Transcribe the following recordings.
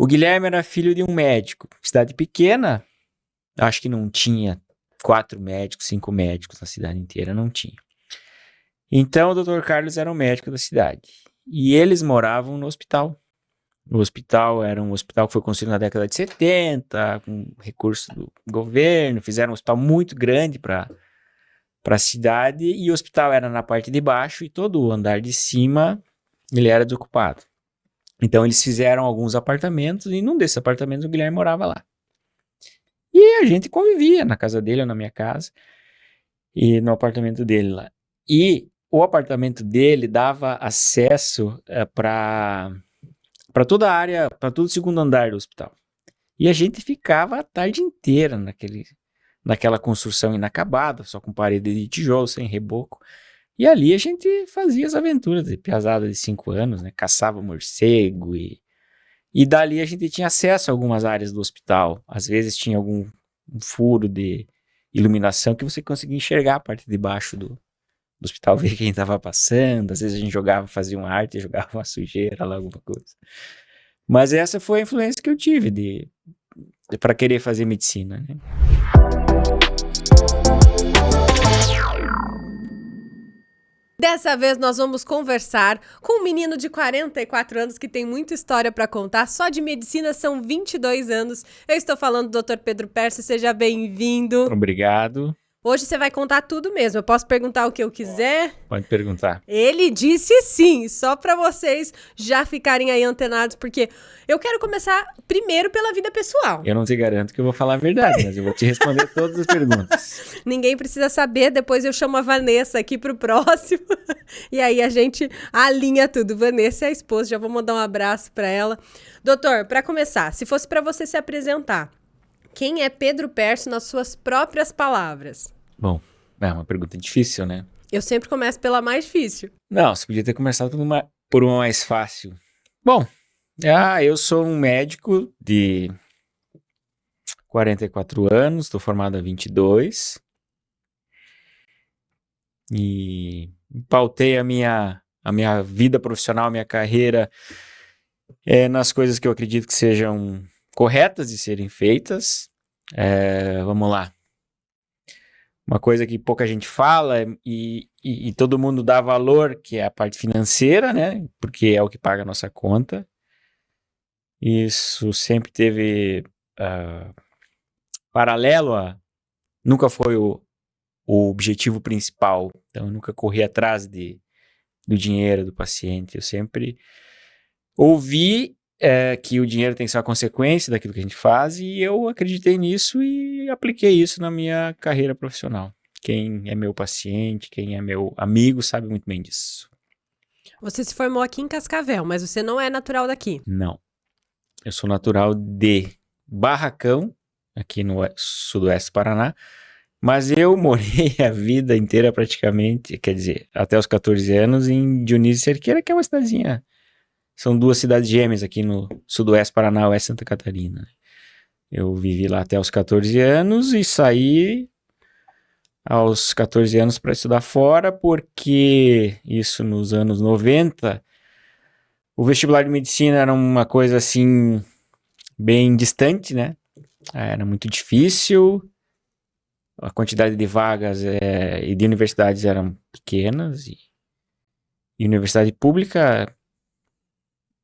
O Guilherme era filho de um médico. Cidade pequena, acho que não tinha 4 médicos, 5 médicos na cidade inteira, não tinha. Então, o Dr. Carlos era o médico da cidade. E eles moravam no hospital. O hospital era um hospital que foi construído na década de 70, com recurso do governo. Fizeram um hospital muito grande para a cidade. E o hospital era na parte de baixo e todo o andar de cima ele era desocupado. Então, eles fizeram alguns apartamentos e num desses apartamentos o Guilherme morava lá. E a gente convivia na casa dele ou na minha casa e no apartamento dele lá. E o apartamento dele dava acesso para toda a área, para todo o segundo andar do hospital. E a gente ficava a tarde inteira naquela construção inacabada, só com parede de tijolo, sem reboco. E ali a gente fazia as aventuras de piazada de 5 anos, né? Caçava morcego e dali a gente tinha acesso a algumas áreas do hospital. Às vezes tinha algum um furo de iluminação que você conseguia enxergar a parte de baixo do hospital, ver quem estava passando. Às vezes a gente jogava, fazia uma arte, jogava uma sujeira lá, alguma coisa. Mas essa foi a influência que eu tive para querer fazer medicina, né? Dessa vez nós vamos conversar com um menino de 44 anos que tem muita história para contar. Só de medicina são 22 anos. Eu estou falando do Dr. Pedro Perso, seja bem-vindo. Obrigado. Hoje você vai contar tudo mesmo. Eu posso perguntar o que eu quiser? Pode perguntar. Ele disse sim, só para vocês já ficarem aí antenados, porque eu quero começar primeiro pela vida pessoal. Eu não te garanto que eu vou falar a verdade, mas eu vou te responder todas as perguntas. Ninguém precisa saber, depois eu chamo a Vanessa aqui pro próximo, e aí a gente alinha tudo. Vanessa é a esposa, já vou mandar um abraço para ela. Doutor, para começar, se fosse para você se apresentar, quem é Pedro Perso nas suas próprias palavras? Bom, é uma pergunta difícil, né? Eu sempre começo pela mais difícil. Não, você podia ter começado por uma mais fácil. Bom, eu sou um médico de 44 anos, estou formado há 22. E pautei a minha vida profissional, a minha carreira nas coisas que eu acredito que sejam corretas de serem feitas. Vamos lá. Uma coisa que pouca gente fala e todo mundo dá valor, que é a parte financeira, né? Porque é o que paga a nossa conta. Isso sempre teve paralelo nunca foi o objetivo principal. Então, eu nunca corri atrás do dinheiro do paciente. Eu sempre ouvi que o dinheiro tem que ser uma consequência daquilo que a gente faz e eu acreditei nisso e apliquei isso na minha carreira profissional. Quem é meu paciente, quem é meu amigo, sabe muito bem disso. Você se formou aqui em Cascavel, mas você não é natural daqui. Não. Eu sou natural de Barracão, aqui no sudoeste do Paraná, mas eu morei a vida inteira praticamente, quer dizer, até os 14 anos em Dionísio Cerqueira, que é uma cidadezinha. São 2 cidades gêmeas aqui no sudoeste Paraná, oeste Santa Catarina. Eu vivi lá até os 14 anos e saí aos 14 anos para estudar fora, porque isso nos anos 90, o vestibular de medicina era uma coisa assim, bem distante, né? Era muito difícil, a quantidade de vagas e de universidades eram pequenas e universidade pública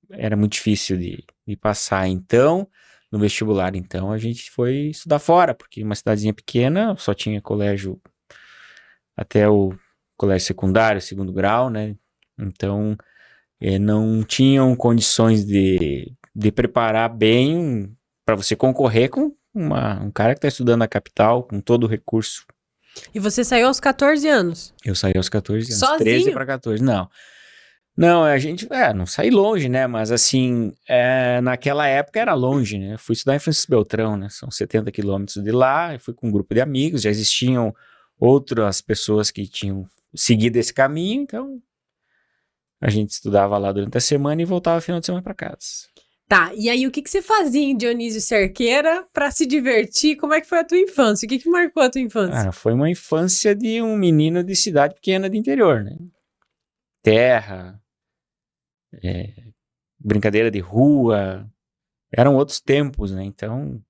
era muito difícil de passar. Então, no vestibular, então, a gente foi estudar fora, porque uma cidadezinha pequena só tinha colégio até o colégio secundário, segundo grau, né? Então, não tinham condições de preparar bem para você concorrer com um cara que está estudando na capital, com todo o recurso. E você saiu aos 14 anos? Eu saí aos 14 anos. Sozinho? 13 para 14, não. Não, a gente, não saí longe, né? Mas assim, naquela época era longe, né? Eu fui estudar em Francisco Beltrão, né? São 70 quilômetros de lá, eu fui com um grupo de amigos, já existiam outras pessoas que tinham seguido esse caminho, então a gente estudava lá durante a semana e voltava final de semana para casa. Tá, e aí o que você fazia em Dionísio Cerqueira pra se divertir? Como é que foi a tua infância? O que marcou a tua infância? Foi uma infância de um menino de cidade pequena de interior, né? Terra, brincadeira de rua, Eram outros tempos, né? Então,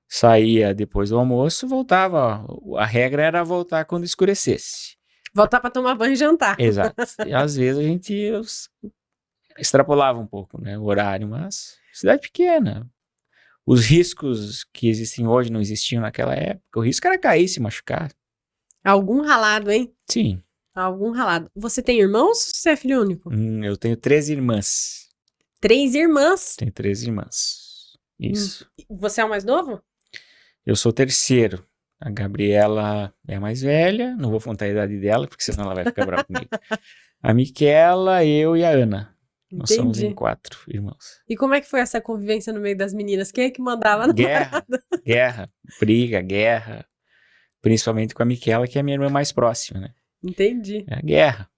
saía depois do almoço, voltava. A regra era voltar quando escurecesse. Voltar pra tomar banho e jantar. Exato. E às vezes a gente extrapolava um pouco, né, o horário, mas cidade pequena. Os riscos que existem hoje não existiam naquela época. O risco era cair, se machucar. Algum ralado, hein? Sim. Algum ralado. Você tem irmãos ou você é filho único? Eu tenho 3 irmãs. 3 irmãs. Tenho 3 irmãs. Isso. Você é o mais novo? Eu sou o terceiro. A Gabriela é a mais velha. Não vou contar a idade dela, porque senão ela vai ficar brava comigo. A Miquela, eu e a Ana. Nós somos em Entendi. 4 irmãos. E como é que foi essa convivência no meio das meninas? Quem é que mandava na Guerra, briga, guerra. Principalmente com a Miquela, que é a minha irmã mais próxima, né? Entendi. É a guerra.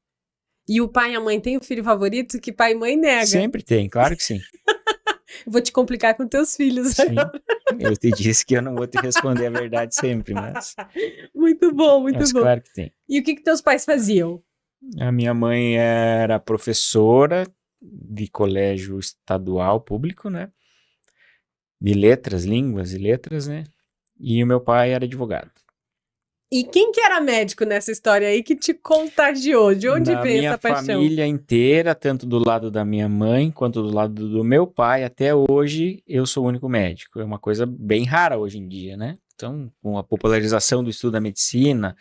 E o pai e a mãe têm o filho favorito que pai e mãe nega. Sempre tem, claro que sim. Vou te complicar com teus filhos. Sim. Eu te disse que eu não vou te responder a verdade sempre, mas Muito bom, muito bom. claro que tem. E o que teus pais faziam? A minha mãe era professora de colégio estadual público, né? De letras, línguas e letras, né? E o meu pai era advogado. E quem que era médico nessa história aí que te contagiou? De onde veio essa paixão? Na minha família inteira, tanto do lado da minha mãe quanto do lado do meu pai, até hoje eu sou o único médico. É uma coisa bem rara hoje em dia, né? Então, com a popularização do estudo da medicina,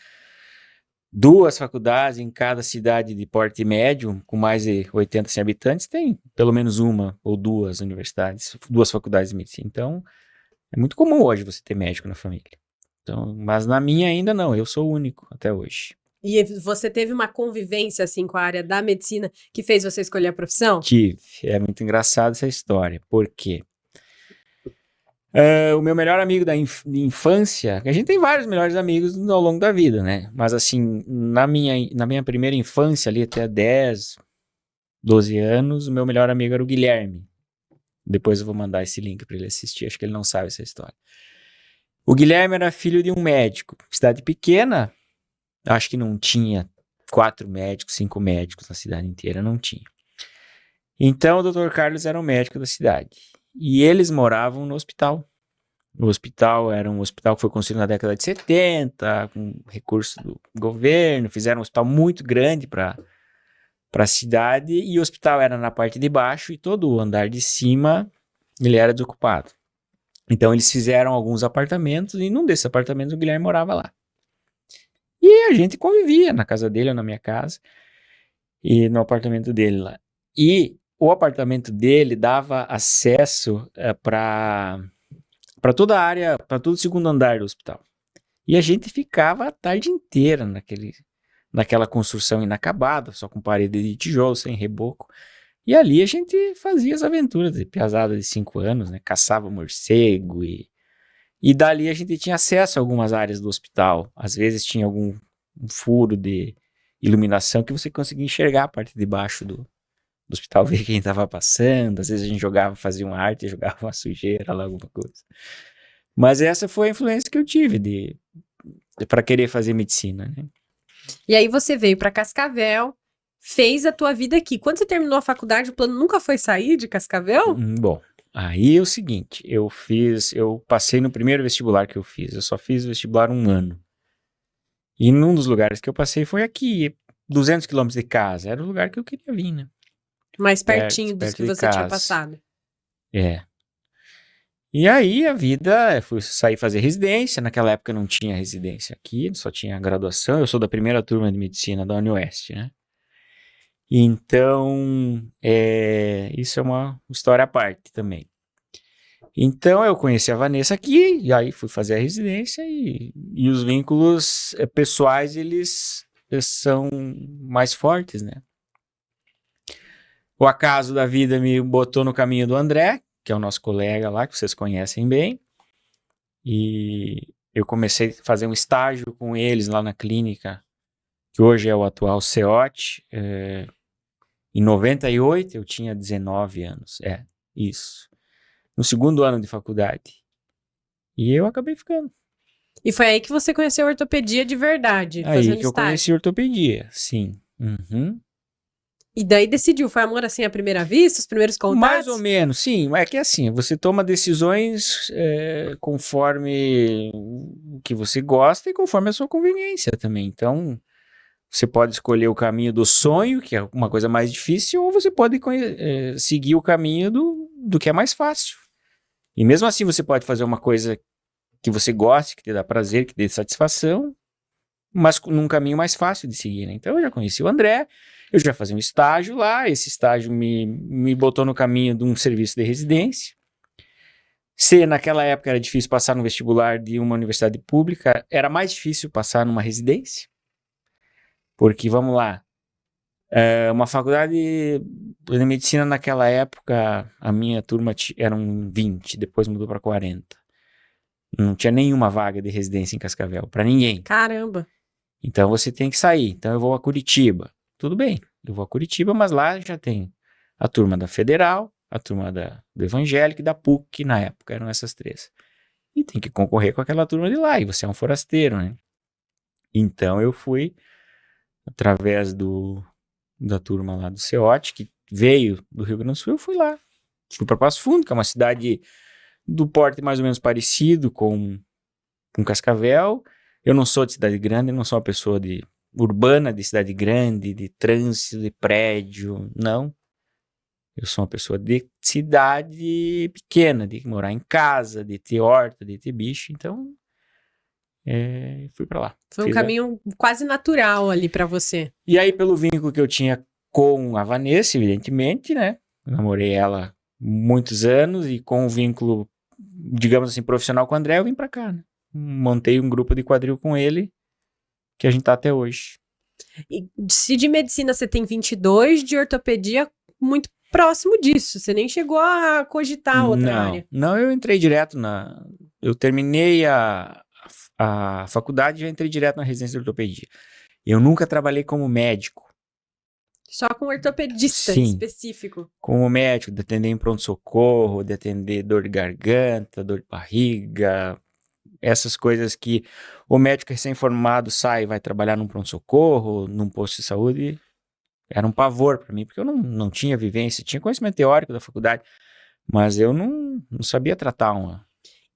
2 faculdades em cada cidade de porte médio, com mais de 80, 100 habitantes, tem pelo menos 1 ou 2 universidades, 2 faculdades de medicina. Então, é muito comum hoje você ter médico na família. Então, mas na minha ainda não, eu sou o único até hoje. E você teve uma convivência assim com a área da medicina que fez você escolher a profissão? Tive. É muito engraçado essa história. Por quê? O meu melhor amigo de infância, a gente tem vários melhores amigos ao longo da vida, né? Mas assim, na minha primeira infância, ali até 10, 12 anos, o meu melhor amigo era o Guilherme. Depois eu vou mandar esse link para ele assistir, acho que ele não sabe essa história. O Guilherme era filho de um médico. Cidade pequena, acho que não tinha 4 médicos, 5 médicos na cidade inteira, não tinha. Então o Dr. Carlos era o médico da cidade. E eles moravam no hospital. O hospital era um hospital que foi construído na década de 70, com recurso do governo. Fizeram um hospital muito grande para a cidade. E o hospital era na parte de baixo e todo o andar de cima ele era desocupado. Então eles fizeram alguns apartamentos e num desses apartamentos o Guilherme morava lá. E a gente convivia na casa dele ou na minha casa e no apartamento dele lá. E o apartamento dele dava acesso para toda a área, para todo o segundo andar do hospital. E a gente ficava a tarde inteira naquela construção inacabada, só com parede de tijolo, sem reboco. E ali a gente fazia as aventuras de piazada de 5 anos, né? Caçava morcego e dali a gente tinha acesso a algumas áreas do hospital. Às vezes tinha algum furo de iluminação que você conseguia enxergar a parte de baixo do hospital, ver quem estava passando. Às vezes a gente fazia uma arte, jogava uma sujeira lá, alguma coisa. Mas essa foi a influência que eu tive para querer fazer medicina, né? E aí você veio para Cascavel, fez a tua vida aqui. Quando você terminou a faculdade, o plano nunca foi sair de Cascavel? Bom, aí é o seguinte, eu passei no primeiro vestibular que eu fiz, eu só fiz o vestibular 1 ano. E num dos lugares que eu passei foi aqui, 200 quilômetros de casa, era o lugar que eu queria vir, né? Mais pertinho dos perto que de você tinha casa. passado. É. E aí a vida, fui sair fazer residência, naquela época não tinha residência aqui, só tinha graduação, eu sou da primeira turma de medicina da Unioeste, né? Então, isso é uma história à parte também. Então, eu conheci a Vanessa aqui, e aí fui fazer a residência, e os vínculos pessoais, eles são mais fortes, né? O acaso da vida me botou no caminho do André, que é o nosso colega lá, que vocês conhecem bem, e eu comecei a fazer um estágio com eles lá na clínica, que hoje é o atual CEOT. Em 98 eu tinha 19 anos, isso. No 2º ano de faculdade. E eu acabei ficando. E foi aí que você conheceu a ortopedia de verdade, Aí fazendo que eu estágio. conheci ortopedia, sim. Uhum. E daí decidiu, foi amor assim à primeira vista, os primeiros contatos? Mais ou menos, sim. É que assim, você toma decisões conforme o que você gosta e conforme a sua conveniência também. Então, você pode escolher o caminho do sonho, que é uma coisa mais difícil, ou você pode seguir o caminho do que é mais fácil. E mesmo assim, você pode fazer uma coisa que você goste, que te dá prazer, que te dê satisfação, mas num caminho mais fácil de seguir, né? Então, eu já conheci o André, eu já fazia um estágio lá, esse estágio me botou no caminho de um serviço de residência. Se naquela época era difícil passar no vestibular de uma universidade pública, era mais difícil passar numa residência. Porque, vamos lá, uma faculdade de medicina naquela época, a minha turma eram 20, depois mudou para 40. Não tinha nenhuma vaga de residência em Cascavel, para ninguém. Caramba. Então você tem que sair. Então eu vou a Curitiba. Tudo bem, eu vou a Curitiba, mas lá já tem a turma da Federal, a turma do Evangélico e da PUC, que na época eram essas três. E tem que concorrer com aquela turma de lá, e você é um forasteiro, né? Então eu fui, através da turma lá do CEOT, que veio do Rio Grande do Sul, eu fui lá. Fui para Passo Fundo, que é uma cidade do porte mais ou menos parecido com Cascavel. Eu não sou de cidade grande, eu não sou uma pessoa urbana de cidade grande, de trânsito, de prédio, não. Eu sou uma pessoa de cidade pequena, de morar em casa, de ter horta, de ter bicho, então fui pra lá. Foi um caminho quase natural ali pra você. E aí, pelo vínculo que eu tinha com a Vanessa, evidentemente, né? Eu namorei ela muitos anos e com o vínculo, digamos assim, profissional com o André, eu vim pra cá, né? Montei um grupo de quadril com ele, que a gente tá até hoje. E se de medicina você tem 22, de ortopedia muito próximo disso. Você nem chegou a cogitar outra área. Não, eu entrei direto eu terminei a faculdade e já entrei direto na residência de ortopedia. Eu nunca trabalhei como médico. Só com ortopedista Sim, específico. Como médico, de atender em pronto-socorro, de atender dor de garganta, dor de barriga, essas coisas que o médico recém-formado sai e vai trabalhar num pronto-socorro, num posto de saúde, era um pavor para mim, porque eu não tinha vivência, tinha conhecimento teórico da faculdade, mas eu não sabia tratar uma.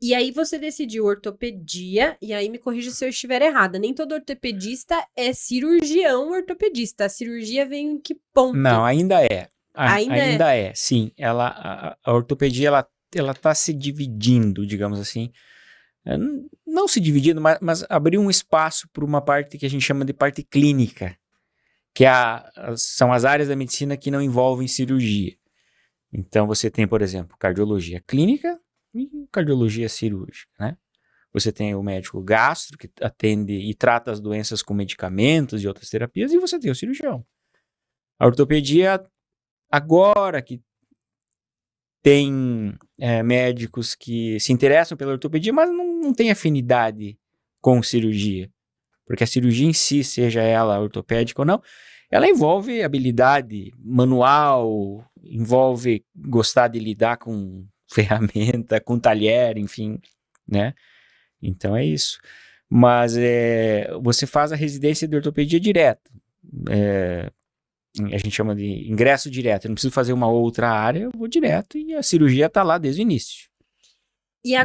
E aí você decidiu ortopedia, e aí me corrija se eu estiver errada. Nem todo ortopedista é cirurgião ortopedista. A cirurgia vem em que ponto? Não, ainda é. Ainda é, sim. A ortopedia, ela tá se dividindo, digamos assim. Não se dividindo, mas abriu um espaço para uma parte que a gente chama de parte clínica, que são as áreas da medicina que não envolvem cirurgia. Então você tem, por exemplo, cardiologia clínica e cardiologia cirúrgica, né? Você tem o médico gastro, que atende e trata as doenças com medicamentos e outras terapias, e você tem o cirurgião. A ortopedia, agora que tem médicos que se interessam pela ortopedia, mas não tem afinidade com cirurgia. Porque a cirurgia em si, seja ela ortopédica ou não, ela envolve habilidade manual, envolve gostar de lidar com ferramenta, com talher, enfim, né? Então é isso. Mas você faz a residência de ortopedia direto. A gente chama de ingresso direto. Eu não preciso fazer uma outra área, eu vou direto e a cirurgia está lá desde o início.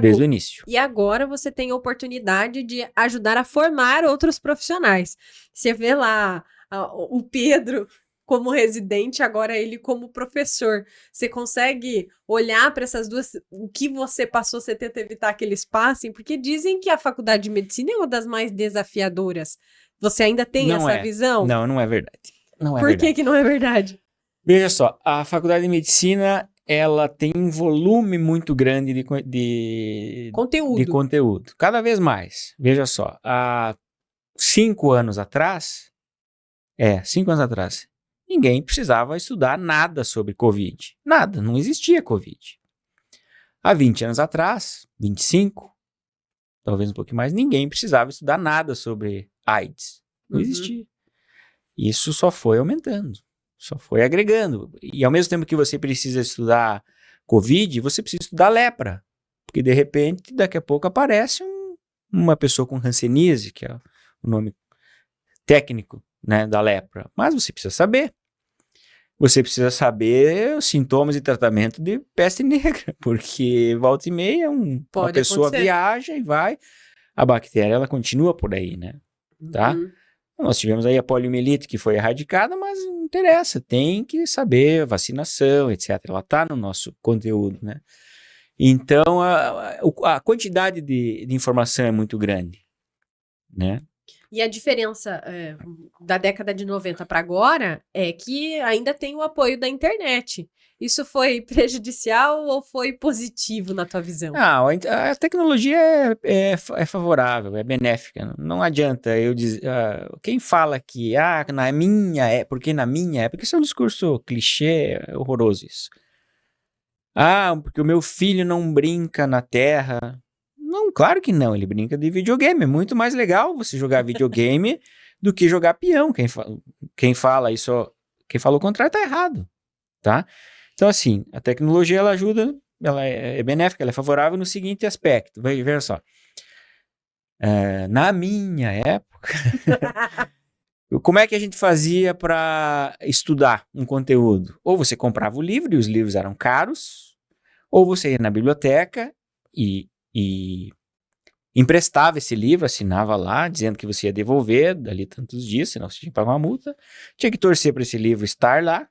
Desde o início. E agora você tem a oportunidade de ajudar a formar outros profissionais. Você vê lá o Pedro como residente, agora ele como professor. Você consegue olhar para essas duas, o que você passou, você tenta evitar que eles passem, porque dizem que a faculdade de medicina é uma das mais desafiadoras. Você ainda tem essa visão? Não é verdade. Por que não é verdade? Veja só, a faculdade de medicina, ela tem um volume muito grande de conteúdo. Cada vez mais. Veja só, há 5 anos atrás, ninguém precisava estudar nada sobre Covid. Nada, não existia Covid. Há 20 anos atrás, 25, talvez um pouquinho mais, ninguém precisava estudar nada sobre AIDS. Não existia. Isso só foi aumentando, só foi agregando. E ao mesmo tempo que você precisa estudar Covid, você precisa estudar lepra. Porque de repente, daqui a pouco aparece uma pessoa com hanseníase, que é o nome técnico, né, da lepra. Mas você precisa saber. você precisa saber os sintomas e tratamento de peste negra, porque volta e meia uma Pode pessoa acontecer. viaja e vai, a bactéria ela continua por aí, né? Tá? Uhum. Nós tivemos aí a poliomielite que foi erradicada, mas não interessa, tem que saber vacinação, etc. Ela está no nosso conteúdo, né? Então, a quantidade de informação é muito grande, né? E a diferença da década de 90 para agora é que ainda tem o apoio da internet. Isso foi prejudicial ou foi positivo na tua visão? A tecnologia é favorável, é benéfica. Não adianta eu dizer. Quem fala que na minha porque na minha época, isso é um discurso clichê, é horroroso isso. Porque o meu filho não brinca na terra. Não, claro que não, ele brinca de videogame. É muito mais legal você jogar videogame do que jogar peão. Quem fala isso, quem fala o contrário tá errado, tá? Então, assim, a tecnologia ela ajuda, ela é benéfica, ela é favorável no seguinte aspecto. Veja só. Na minha época, como é que a gente fazia para estudar um conteúdo? Ou você comprava o livro, e os livros eram caros, ou você ia na biblioteca e emprestava esse livro, assinava lá, dizendo que você ia devolver dali tantos dias, senão você tinha que pagar uma multa. Tinha que torcer para esse livro estar lá,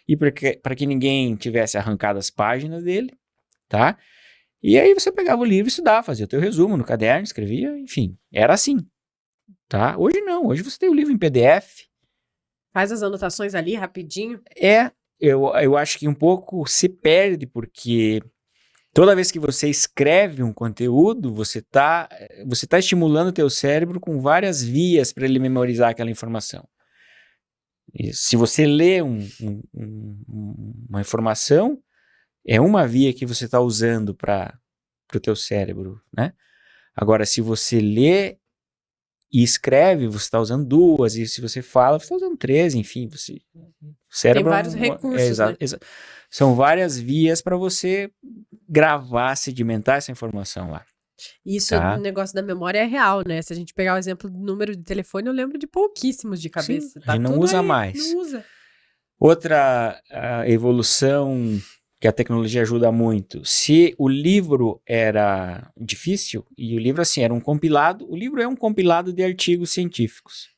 e para que ninguém tivesse arrancado as páginas dele, tá? E aí você pegava o livro e estudava, fazia o teu resumo no caderno, escrevia, enfim, era assim, tá? Hoje não, hoje você tem o livro em PDF. Faz as anotações ali rapidinho. Eu acho que um pouco se perde, porque toda vez que você escreve um conteúdo, você tá estimulando o teu cérebro com várias vias para ele memorizar aquela informação. E se você lê uma informação, é uma via que você está usando para o teu cérebro, né? Agora, se você lê e escreve, você está usando duas, e se você fala, você está usando três, enfim, o cérebro... Tem vários recursos, né? São várias vias para você gravar, sedimentar essa informação lá. Isso, o negócio da memória é real, né? Se a gente pegar o exemplo do número de telefone, eu lembro de pouquíssimos de cabeça. Sim, a gente não usa mais. Não usa. Outra evolução que a tecnologia ajuda muito. Se o livro era difícil, e o livro assim era um compilado, o livro é um compilado de artigos científicos.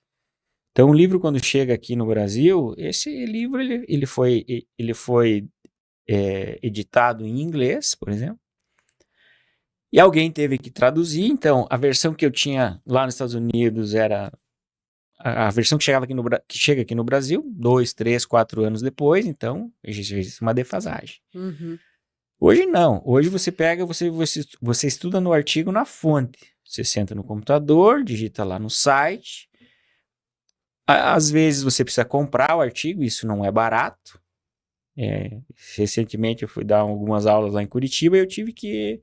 Então o livro quando chega aqui no Brasil, esse livro ele foi editado em inglês, por exemplo, e alguém teve que traduzir. Então a versão que eu tinha lá nos Estados Unidos era a versão que chega aqui no Brasil, 2, 3, 4 anos depois, então existe uma defasagem. Uhum. Hoje não. Hoje você pega, você estuda no artigo na fonte. Você senta no computador, digita lá no site. Às vezes você precisa comprar o artigo, isso não é barato. Recentemente eu fui dar algumas aulas lá em Curitiba e eu tive que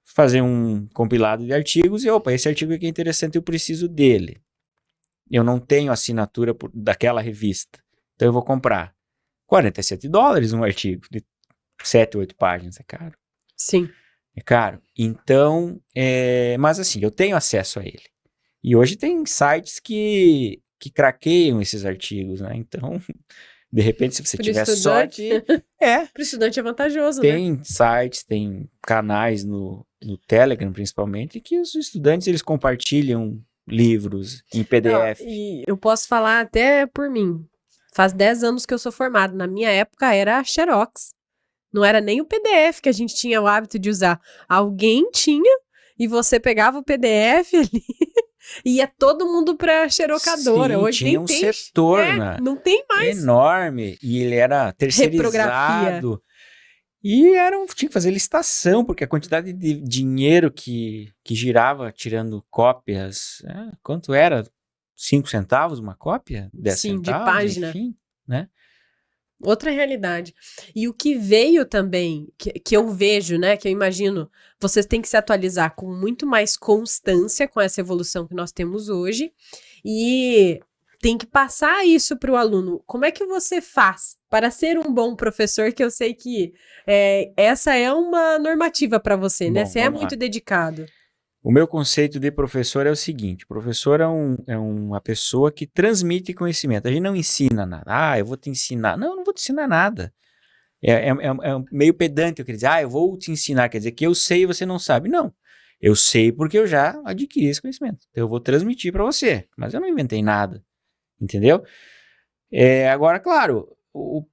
fazer um compilado de artigos e, esse artigo aqui é interessante, eu preciso dele. Eu não tenho assinatura daquela revista, então eu vou comprar $47 um artigo de 7, 8 páginas, é caro. Sim. É caro. Então, mas assim, eu tenho acesso a ele. E hoje tem sites que craqueiam esses artigos, né? Então, de repente, se você tiver sorte... Para o estudante é vantajoso, tem, né? Tem sites, tem canais no Telegram, principalmente, que os estudantes, eles compartilham livros em PDF. E eu posso falar até por mim. Faz 10 anos que eu sou formado. Na minha época era a Xerox. Não era nem o PDF que a gente tinha o hábito de usar. Alguém tinha e você pegava o PDF ali e ia todo mundo pra xerocadora. Sim, hoje tinha nem tem setor, não tem mais. Enorme. E ele era terceirizado. E tinha que fazer licitação, porque a quantidade de dinheiro que girava tirando cópias, quanto era? 5 centavos uma cópia? 10 centavos? De página. Enfim, né? Outra realidade. E o que veio também, que eu vejo, né, que eu imagino, vocês têm que se atualizar com muito mais constância com essa evolução que nós temos hoje e tem que passar isso para o aluno. Como é que você faz para ser um bom professor? Que eu sei que essa é uma normativa para você, né? Você é muito dedicado. O meu conceito de professor é o seguinte: professor é uma pessoa que transmite conhecimento. A gente não ensina nada. Ah, eu vou te ensinar. Não, eu não vou te ensinar nada. É meio pedante eu querer dizer, eu vou te ensinar, quer dizer que eu sei e você não sabe. Não, eu sei porque eu já adquiri esse conhecimento. Então eu vou transmitir para você, mas eu não inventei nada, entendeu? Agora, claro,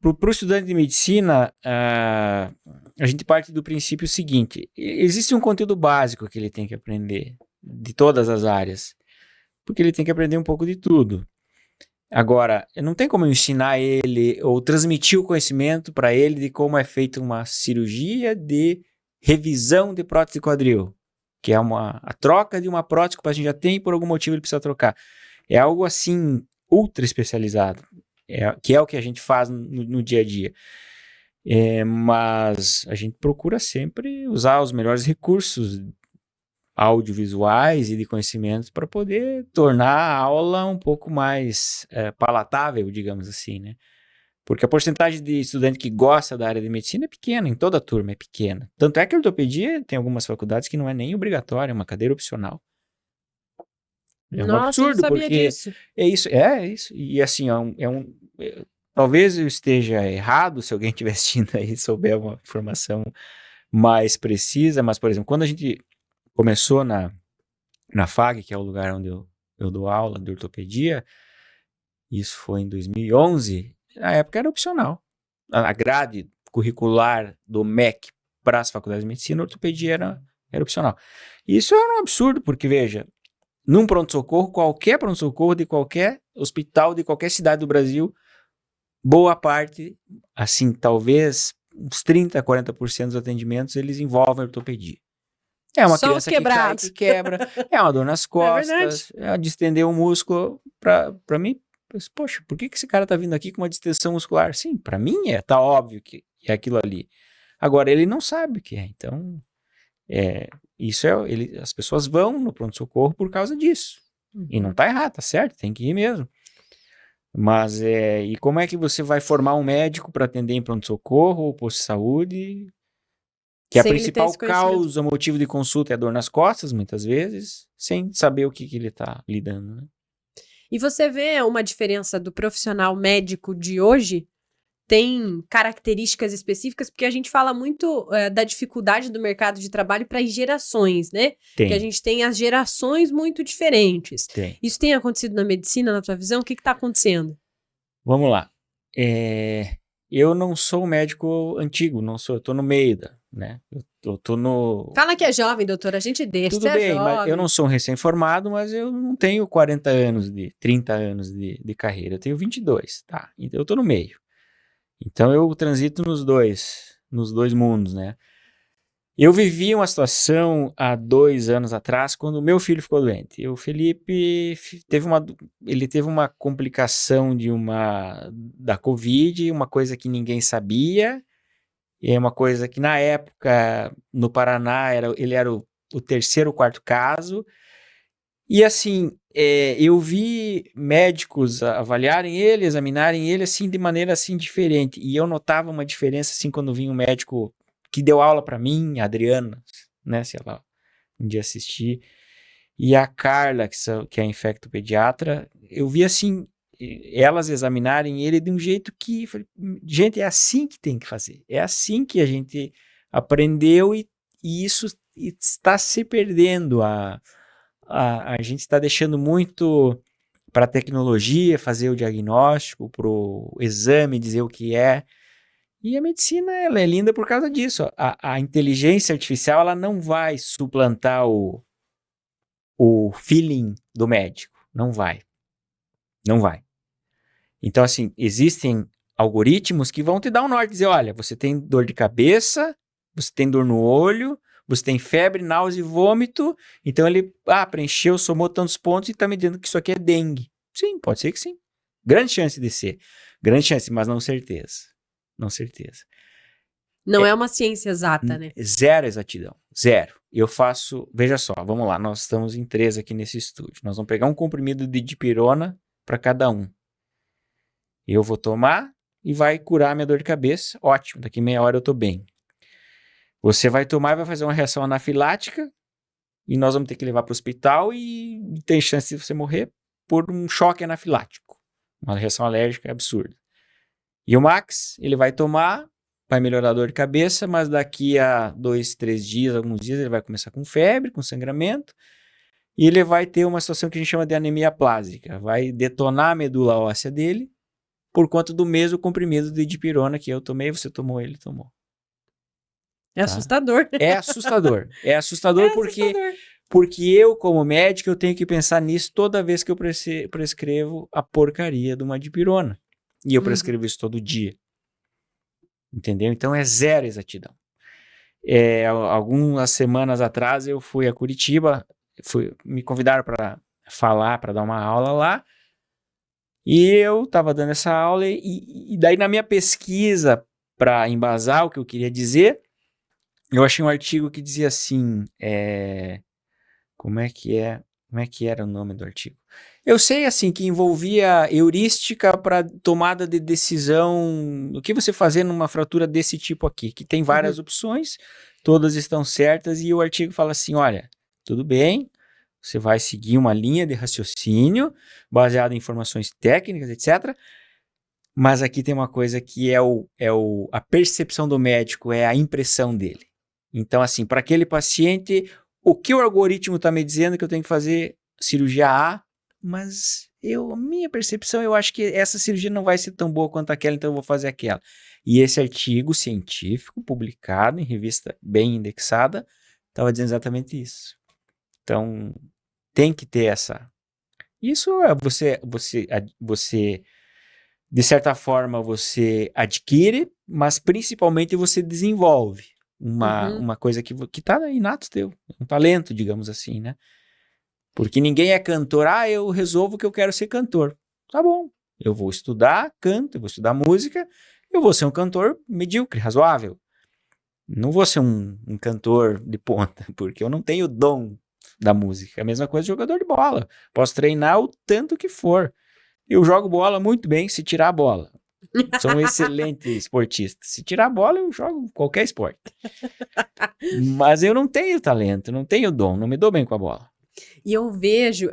para o estudante de medicina, a gente parte do princípio seguinte: existe um conteúdo básico que ele tem que aprender, de todas as áreas, porque ele tem que aprender um pouco de tudo. Agora, não tem como eu ensinar ele ou transmitir o conhecimento para ele de como é feita uma cirurgia de revisão de prótese de quadril, que é a troca de uma prótese que o paciente já tem e por algum motivo ele precisa trocar. É algo assim ultra especializado, que é o que a gente faz no dia a dia. Mas a gente procura sempre usar os melhores recursos audiovisuais e de conhecimentos para poder tornar a aula um pouco mais palatável, digamos assim, né? Porque a porcentagem de estudante que gosta da área de medicina é pequena, em toda a turma é pequena. Tanto é que a ortopedia tem algumas faculdades que não é nem obrigatória, é uma cadeira opcional. É um Nossa, eu não absurdo, sabia porque disso. é isso. E assim, talvez eu esteja errado, se alguém estiver assistindo aí e souber uma informação mais precisa, mas, por exemplo, quando a gente começou na FAG, que é o lugar onde eu dou aula de ortopedia, isso foi em 2011, na época era opcional. A grade curricular do MEC para as faculdades de medicina, a ortopedia era opcional. Isso era um absurdo, porque, veja, num pronto-socorro, qualquer pronto-socorro de qualquer hospital de qualquer cidade do Brasil, boa parte, assim, talvez uns 30%, 40% dos atendimentos, eles envolvem ortopedia. É uma Só os criança que cai, quebrados. que quebra, é uma dor nas costas, é de estender o músculo. Pra mim, poxa, por que esse cara tá vindo aqui com uma distensão muscular? Sim, pra mim tá óbvio que é aquilo ali. Agora, ele não sabe o que é, então, as pessoas vão no pronto-socorro por causa disso. E não tá errado, tá certo, tem que ir mesmo. Mas, e como é que você vai formar um médico para atender em pronto-socorro ou posto de saúde? Que a Sem ele ter principal esse conhecimento. causa, motivo de consulta é dor nas costas, muitas vezes, sem saber o que ele está lidando, né? E você vê uma diferença do profissional médico de hoje? Tem características específicas, porque a gente fala muito da dificuldade do mercado de trabalho para as gerações, né? Que a gente tem as gerações muito diferentes. Tem. Isso tem acontecido na medicina, na tua visão? O que está acontecendo? Vamos lá. Eu não sou um médico antigo, eu tô no meio né? Eu tô no... Fala que é jovem, doutor, a gente deixa, Tudo você é bem, jovem. mas eu não sou um recém-formado, mas eu não tenho 40 anos, 30 anos de carreira. Eu tenho 22, tá? Então eu tô no meio. Então eu transito nos dois mundos, né? Eu vivi uma situação há 2 anos atrás, quando o meu filho ficou doente. O Felipe ele teve uma complicação da Covid, uma coisa que ninguém sabia, e uma coisa que na época, no Paraná, ele era o terceiro ou quarto caso. E assim, eu vi médicos avaliarem ele, examinarem ele assim de maneira assim diferente. E eu notava uma diferença assim quando vinha um médico que deu aula para mim, a Adriana, né, se ela um dia assistir, e a Carla, que é a infectopediatra, eu vi assim, elas examinarem ele de um jeito que, gente, é assim que tem que fazer. É assim que a gente aprendeu e isso está se perdendo. A gente está deixando muito para a tecnologia fazer o diagnóstico, para o exame dizer o que é. E a medicina ela é linda por causa disso. A inteligência artificial ela não vai suplantar o feeling do médico. Não vai. Não vai. Então, assim, existem algoritmos que vão te dar um norte. Dizer, olha, você tem dor de cabeça, você tem dor no olho, você tem febre, náusea e vômito. Então ele, preencheu, somou tantos pontos e está me dizendo que isso aqui é dengue. Sim, pode ser que sim. Grande chance de ser. Grande chance, mas não certeza. Não certeza. Não é uma ciência exata, né? Zero exatidão. Zero. Eu faço... Veja só, vamos lá. Nós estamos em 3 aqui nesse estúdio. Nós vamos pegar um comprimido de dipirona para cada um. Eu vou tomar e vai curar minha dor de cabeça. Ótimo, daqui meia hora eu tô bem. Você vai tomar e vai fazer uma reação anafilática e nós vamos ter que levar para o hospital e tem chance de você morrer por um choque anafilático. Uma reação alérgica absurda. E o Max, ele vai tomar, vai melhorar a dor de cabeça, mas daqui a 2, 3 dias, alguns dias, ele vai começar com febre, com sangramento, e ele vai ter uma situação que a gente chama de anemia plásica. Vai detonar a medula óssea dele por conta do mesmo comprimido de dipirona que eu tomei, você tomou, ele tomou. É assustador. É assustador. É assustador porque eu, como médico, eu tenho que pensar nisso toda vez que eu prescrevo a porcaria de uma dipirona. E eu prescrevo isso todo dia. Entendeu? Então é zero exatidão. Algumas semanas atrás eu fui a Curitiba, me convidaram para falar, para dar uma aula lá, e eu estava dando essa aula, e daí na minha pesquisa para embasar o que eu queria dizer, eu achei um artigo que dizia assim, como é que era o nome do artigo? Eu sei, assim, que envolvia heurística para tomada de decisão, o que você fazer numa fratura desse tipo aqui, que tem várias opções, todas estão certas, e o artigo fala assim, olha, tudo bem, você vai seguir uma linha de raciocínio baseada em informações técnicas, etc., mas aqui tem uma coisa que a percepção do médico, é a impressão dele. Então, assim, para aquele paciente, o que o algoritmo está me dizendo que eu tenho que fazer cirurgia A, mas a minha percepção, eu acho que essa cirurgia não vai ser tão boa quanto aquela, então eu vou fazer aquela. E esse artigo científico, publicado em revista bem indexada, estava dizendo exatamente isso. Então, tem que ter essa... Isso é você de certa forma, você adquire, mas principalmente você desenvolve uma coisa que está inato teu, um talento, digamos assim, né? Porque ninguém é cantor, eu resolvo que eu quero ser cantor. Tá bom, eu vou estudar canto, eu vou estudar música, eu vou ser um cantor medíocre, razoável. Não vou ser um cantor de ponta, porque eu não tenho o dom da música. A mesma coisa de jogador de bola. Posso treinar o tanto que for. Eu jogo bola muito bem se tirar a bola. Sou um excelente esportista. Se tirar a bola, eu jogo qualquer esporte. Mas eu não tenho talento, não tenho dom, não me dou bem com a bola. E eu vejo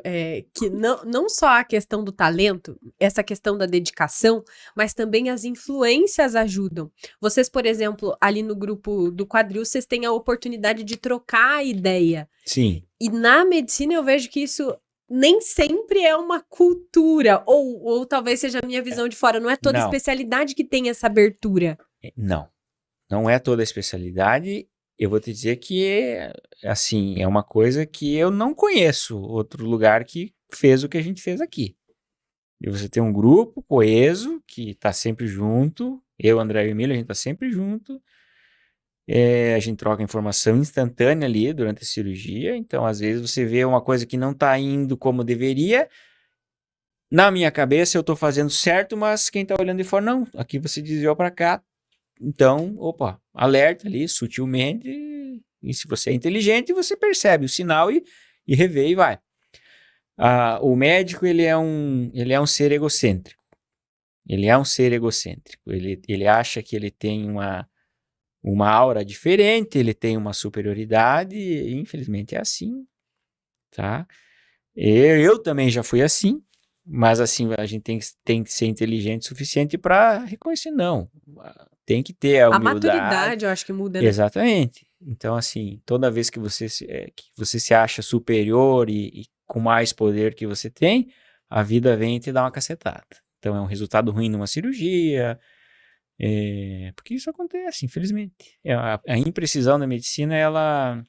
que não só a questão do talento, essa questão da dedicação, mas também as influências ajudam. Vocês, por exemplo, ali no grupo do quadril, vocês têm a oportunidade de trocar ideia. Sim. E na medicina eu vejo que isso nem sempre é uma cultura, ou talvez seja a minha visão de fora. Não é toda especialidade que tem essa abertura. Não é toda especialidade. Eu vou te dizer que, assim, é uma coisa que eu não conheço outro lugar que fez o que a gente fez aqui. E você tem um grupo coeso que está sempre junto. Eu, André e Emílio, a gente está sempre junto. A gente troca informação instantânea ali durante a cirurgia. Então, às vezes, você vê uma coisa que não está indo como deveria. Na minha cabeça, eu estou fazendo certo, mas quem está olhando de fora, não. Aqui você desviou para cá. Então, alerta ali, sutilmente, e se você é inteligente, você percebe o sinal e revê e vai. O médico, ele é um ser egocêntrico. Ele é um ser egocêntrico. Ele acha que ele tem uma aura diferente, ele tem uma superioridade, e infelizmente é assim, tá? Eu também já fui assim, mas assim, a gente tem que ser inteligente o suficiente para reconhecer, não. Tem que ter a humildade. A maturidade, eu acho que muda, né? Exatamente. Então, assim, toda vez que você se acha superior e com mais poder que você tem, a vida vem e te dá uma cacetada. Então, é um resultado ruim numa cirurgia, porque isso acontece, infelizmente. A imprecisão da medicina, ela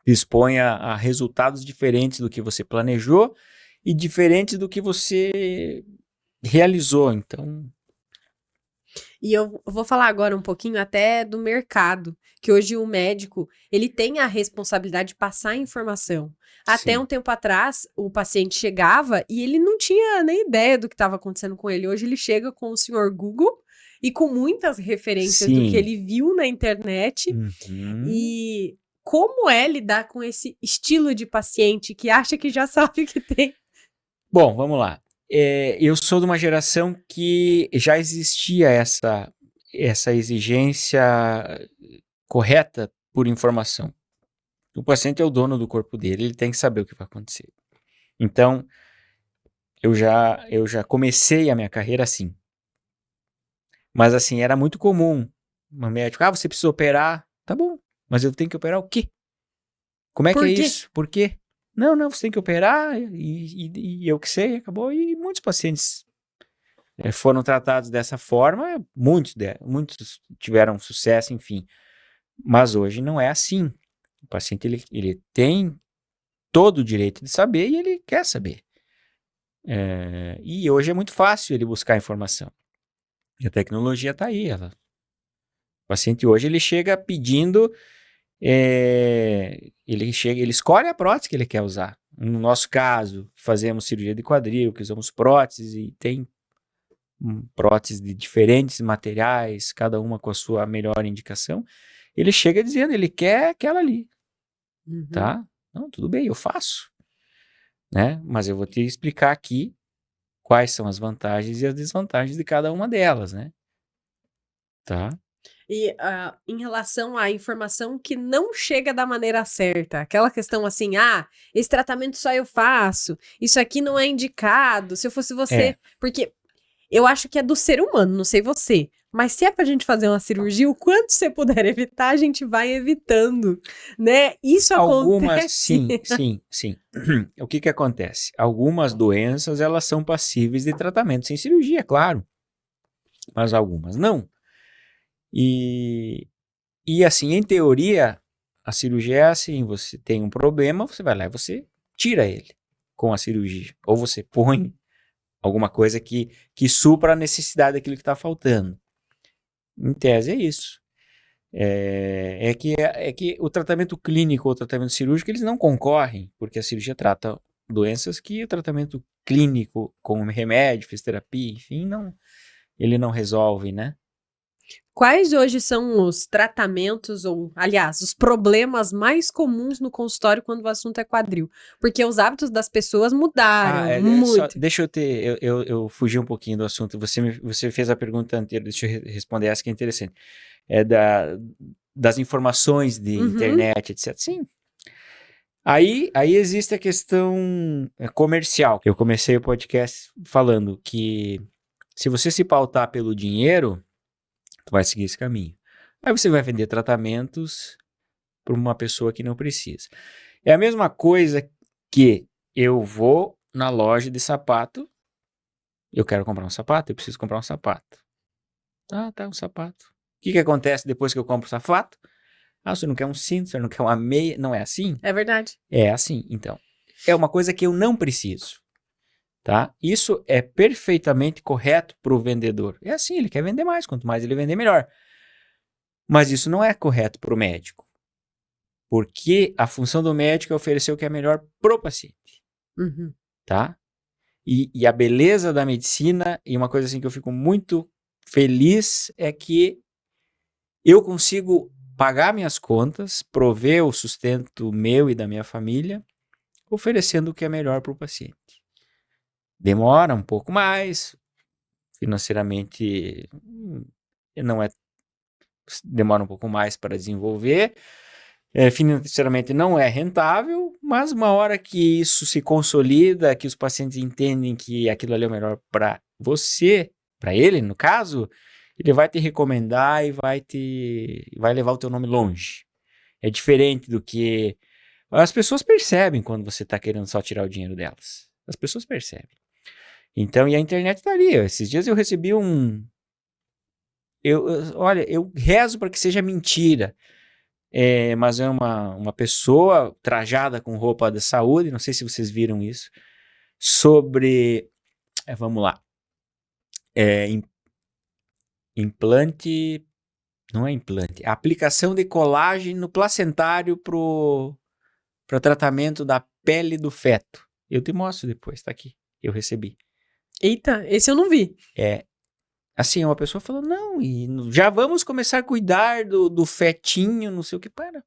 expõe a resultados diferentes do que você planejou e diferentes do que você realizou. Então... E eu vou falar agora um pouquinho até do mercado, que hoje o médico, ele tem a responsabilidade de passar a informação. Até um tempo atrás, o paciente chegava e ele não tinha nem ideia do que estava acontecendo com ele. Hoje ele chega com o senhor Google e com muitas referências do que ele viu na internet. E como é lidar com esse estilo de paciente que acha que já sabe o que tem? Bom, vamos lá. Eu sou de uma geração que já existia essa exigência correta por informação. O paciente é o dono do corpo dele, ele tem que saber o que vai acontecer. Então, eu já comecei a minha carreira assim. Mas assim, era muito comum. Um médico, você precisa operar. Tá bom, mas eu tenho que operar o quê? Como é que Por é quê? isso? Por quê? Não, você tem que operar e eu que sei, acabou. E muitos pacientes foram tratados dessa forma, muitos tiveram sucesso, enfim. Mas hoje não é assim. O paciente, ele tem todo o direito de saber e ele quer saber. E hoje é muito fácil ele buscar informação. E a tecnologia está aí. O paciente hoje ele chega pedindo, ele escolhe a prótese que ele quer usar. No nosso caso, fazemos cirurgia de quadril, que usamos próteses e tem próteses de diferentes materiais, cada uma com a sua melhor indicação. Ele chega dizendo, ele quer aquela ali, tá? Não, tudo bem, eu faço, né? Mas eu vou te explicar aqui quais são as vantagens e as desvantagens de cada uma delas, né? Tá? E em relação à informação que não chega da maneira certa, aquela questão assim, esse tratamento só eu faço, isso aqui não é indicado, se eu fosse você, porque eu acho que é do ser humano, não sei você, mas se é pra gente fazer uma cirurgia, o quanto você puder evitar, a gente vai evitando, né? Isso Algumas, acontece. sim. O que acontece? Algumas doenças, elas são passíveis de tratamento sem cirurgia, claro, mas algumas não. E assim, em teoria, a cirurgia é assim, você tem um problema, você vai lá e você tira ele com a cirurgia. Ou você põe alguma coisa que supra a necessidade daquilo que está faltando. Em tese é isso. É que o tratamento clínico ou o tratamento cirúrgico, eles não concorrem, porque a cirurgia trata doenças que o tratamento clínico, com remédio, fisioterapia, enfim, ele não resolve, né? Quais hoje são os tratamentos, ou, aliás, os problemas mais comuns no consultório quando o assunto é quadril? Porque os hábitos das pessoas mudaram muito. Deixa eu fugi um pouquinho do assunto. Você fez a pergunta anterior, deixa eu responder essa que é interessante. Das informações de internet, etc. Sim. Aí existe a questão comercial. Eu comecei o podcast falando que se você se pautar pelo dinheiro, tu vai seguir esse caminho. Aí você vai vender tratamentos para uma pessoa que não precisa. É a mesma coisa que eu vou na loja de sapato, eu quero comprar um sapato, eu preciso comprar um sapato. Tá, um sapato. O que acontece depois que eu compro o sapato? Você não quer um cinto, você não quer uma meia, não é assim? É verdade. É assim, então. É uma coisa que eu não preciso, tá? Isso é perfeitamente correto para o vendedor. É assim, ele quer vender mais, quanto mais ele vender, melhor. Mas isso não é correto para o médico. Porque a função do médico é oferecer o que é melhor pro paciente, tá? E a beleza da medicina, e uma coisa assim que eu fico muito feliz, é que eu consigo pagar minhas contas, prover o sustento meu e da minha família, oferecendo o que é melhor para o paciente. Demora um pouco mais, financeiramente não é, demora um pouco mais para desenvolver, financeiramente não é rentável, mas uma hora que isso se consolida, que os pacientes entendem que aquilo ali é o melhor para você, para ele, no caso, ele vai te recomendar e vai levar o teu nome longe. É diferente do que as pessoas percebem quando você está querendo só tirar o dinheiro delas. As pessoas percebem. Então, e a internet está ali. Esses dias eu recebi olha, eu rezo para que seja mentira. Mas é uma pessoa trajada com roupa de saúde, não sei se vocês viram isso, sobre, vamos lá, implante, não é implante, aplicação de colágeno placentário para tratamento da pele do feto. Eu te mostro depois, tá aqui, eu recebi. Eita, esse eu não vi. Assim, uma pessoa falou, não, e já vamos começar a cuidar do fetinho, não sei o que, para.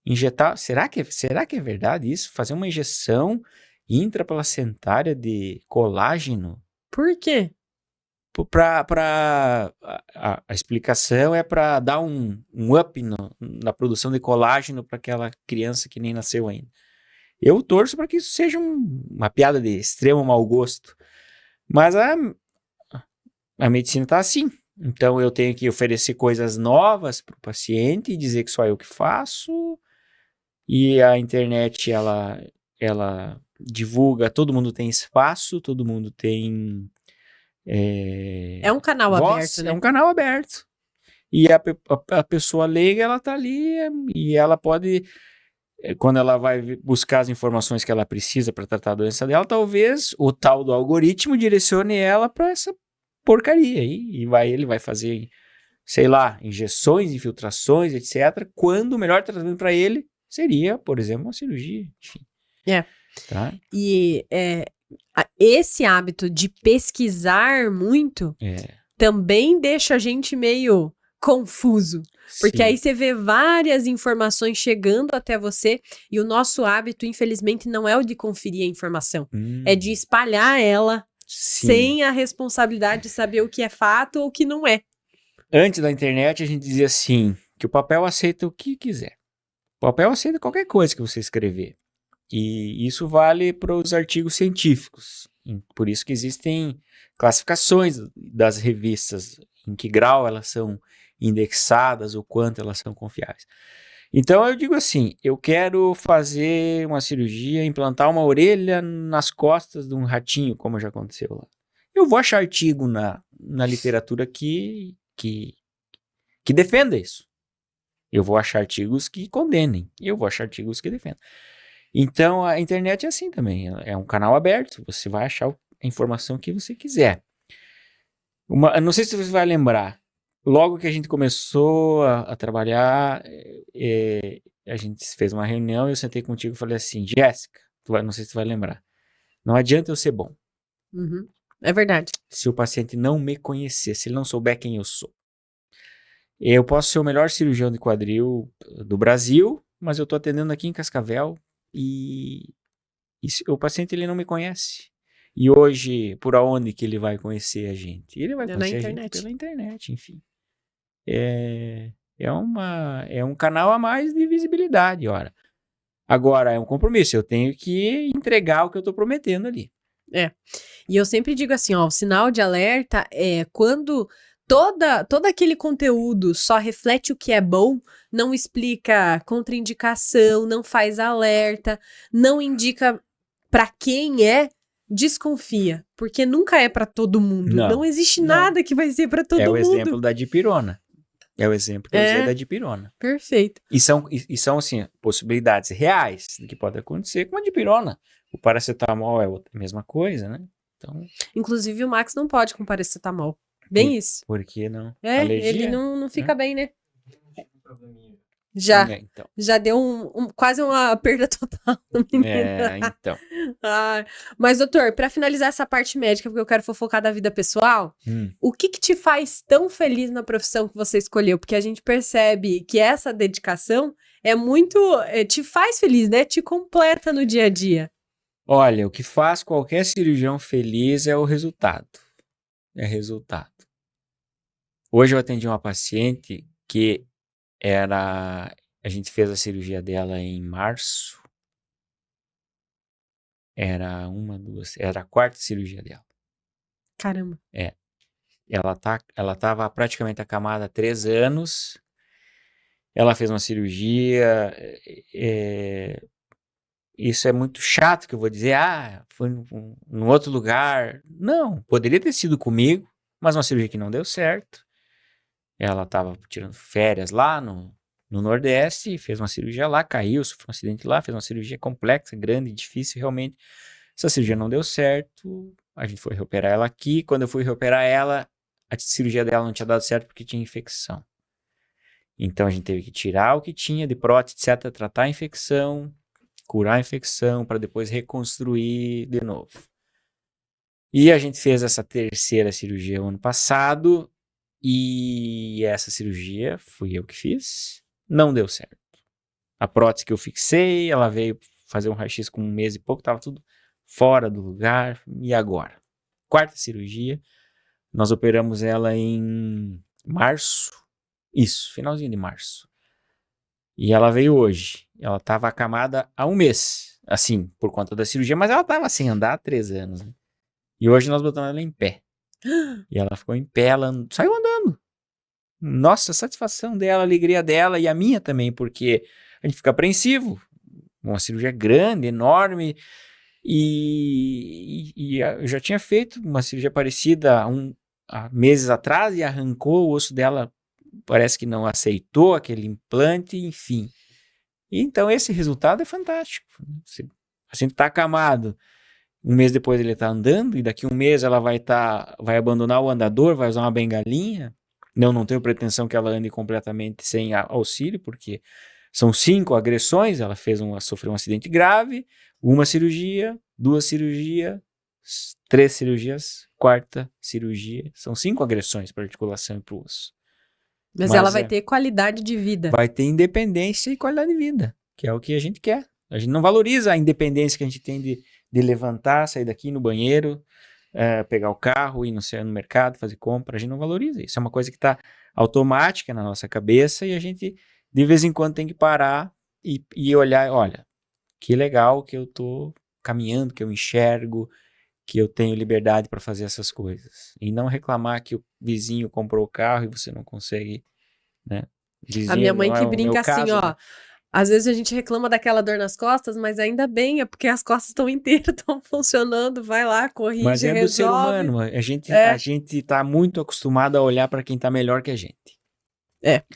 Injetar, será que é verdade isso? Fazer uma injeção intraplacentária de colágeno? Por quê? A explicação é para dar um up na produção de colágeno para aquela criança que nem nasceu ainda. Eu torço para que isso seja uma piada de extremo mau gosto. Mas a medicina está assim. Então eu tenho que oferecer coisas novas para o paciente e dizer que só eu que faço. E a internet, ela divulga, todo mundo tem espaço, todo mundo tem É um canal voz, aberto, né? é um canal aberto. E a pessoa leiga, ela tá ali e ela pode, quando ela vai buscar as informações que ela precisa para tratar a doença dela, talvez o tal do algoritmo direcione ela para essa porcaria aí. E ele vai fazer, sei lá, injeções, infiltrações, etc. Quando o melhor tratamento para ele seria, por exemplo, uma cirurgia. Enfim. Tá? E esse hábito de pesquisar muito também deixa a gente meio confuso. Porque Sim. aí você vê várias informações chegando até você e o nosso hábito, infelizmente, não é o de conferir a informação. É de espalhar ela sem a responsabilidade de saber o que é fato ou o que não é. Antes da internet, a gente dizia assim, que o papel aceita o que quiser. O papel aceita qualquer coisa que você escrever. E isso vale para os artigos científicos. Por isso que existem classificações das revistas, em que grau elas são indexadas, o quanto elas são confiáveis. Então eu digo assim, eu quero fazer uma cirurgia, implantar uma orelha nas costas de um ratinho, como já aconteceu lá. Eu vou achar artigo na literatura que defenda isso. Eu vou achar artigos que condenem. E eu vou achar artigos que defendam. Então, a internet é assim também. É um canal aberto. Você vai achar a informação que você quiser. Não sei se você vai lembrar. Logo que a gente começou a trabalhar, a gente fez uma reunião e eu sentei contigo e falei assim, Jéssica, não sei se você vai lembrar. Não adianta eu ser bom. Uhum. É verdade. Se o paciente não me conhecer, se ele não souber quem eu sou. Eu posso ser o melhor cirurgião de quadril do Brasil, mas eu estou atendendo aqui em Cascavel e o paciente ele não me conhece. E hoje, por onde que ele vai conhecer a gente? Ele vai conhecer a gente pela internet, enfim. É um canal a mais de visibilidade, ora. Agora, é um compromisso, eu tenho que entregar o que eu estou prometendo ali. E eu sempre digo assim, ó, o sinal de alerta é quando todo aquele conteúdo só reflete o que é bom, não explica contraindicação, não faz alerta, não indica para quem desconfia, porque nunca é para todo mundo. Não existe nada que vai ser para todo mundo. É o exemplo da dipirona. É o exemplo que eu usei da dipirona. Perfeito. E são assim, possibilidades reais do que pode acontecer com a dipirona. O paracetamol é a mesma coisa, né? Então, inclusive o Max não pode com paracetamol. Bem isso. Por que não? Alergia? Ele não fica bem, né? Já deu quase uma perda total no menino. Então. Mas, doutor, para finalizar essa parte médica, porque eu quero fofocar da vida pessoal, o que te faz tão feliz na profissão que você escolheu? Porque a gente percebe que essa dedicação é muito... te faz feliz, né? Te completa no dia a dia. Olha, o que faz qualquer cirurgião feliz é o resultado. É resultado. Hoje eu atendi uma paciente que a gente fez a cirurgia dela em março. Era a quarta cirurgia dela. Caramba. Ela estava praticamente acamada há 3 anos. Ela fez uma cirurgia. Isso é muito chato que eu vou dizer. Foi num outro lugar. Não, poderia ter sido comigo, mas uma cirurgia que não deu certo. Ela estava tirando férias lá no Nordeste, fez uma cirurgia lá, caiu, sofreu um acidente lá, fez uma cirurgia complexa, grande, difícil, realmente. Essa cirurgia não deu certo, a gente foi reoperar ela aqui. Quando eu fui reoperar ela, a cirurgia dela não tinha dado certo porque tinha infecção. Então a gente teve que tirar o que tinha de prótese, etc., tratar a infecção, curar a infecção, para depois reconstruir de novo. E a gente fez essa terceira cirurgia ano passado, e essa cirurgia fui eu que fiz, não deu certo. A prótese que eu fixei, ela veio fazer um raio-x com 1 mês e pouco, estava tudo fora do lugar, e agora? Quarta cirurgia, Nós operamos ela em março. Isso, finalzinho de março. E ela veio hoje. Ela estava acamada há um mês, assim, por conta da cirurgia, mas ela estava sem andar há 3 anos, né? E hoje nós botamos ela em pé. E ela ficou em pé, ela saiu andando. Nossa, a satisfação dela, a alegria dela e a minha também, porque a gente fica apreensivo. Uma cirurgia grande, enorme. E eu já tinha feito uma cirurgia parecida há meses atrás e arrancou o osso dela. Parece que não aceitou aquele implante, enfim. Então esse resultado é fantástico. O paciente está acamado. Um mês depois ele está andando e daqui um mês ela vai abandonar o andador, vai usar uma bengalinha. Não tenho pretensão que ela ande completamente sem auxílio, porque são 5 agressões. Ela sofreu um acidente grave, 1 cirurgia, 2 cirurgias, 3 cirurgias, 4ª cirurgia. São 5 agressões para articulação e para o osso. Mas ela vai ter qualidade de vida. Vai ter independência e qualidade de vida, que é o que a gente quer. A gente não valoriza a independência que a gente tem de levantar, sair daqui no banheiro, pegar o carro, ir no mercado, fazer compra. A gente não valoriza isso. É uma coisa que está automática na nossa cabeça e a gente, de vez em quando, tem que parar e olhar, olha, que legal que eu estou caminhando, que eu enxergo, que eu tenho liberdade para fazer essas coisas. E não reclamar que o vizinho comprou o carro e você não consegue, né? A minha mãe que o brinca meu assim, caso, ó. né? Às vezes a gente reclama daquela dor nas costas, mas ainda bem, é porque as costas estão inteiras, estão funcionando, vai lá, corrige, Mas é do ser resolve. humano. A gente tá muito acostumado a olhar para quem tá melhor que a gente.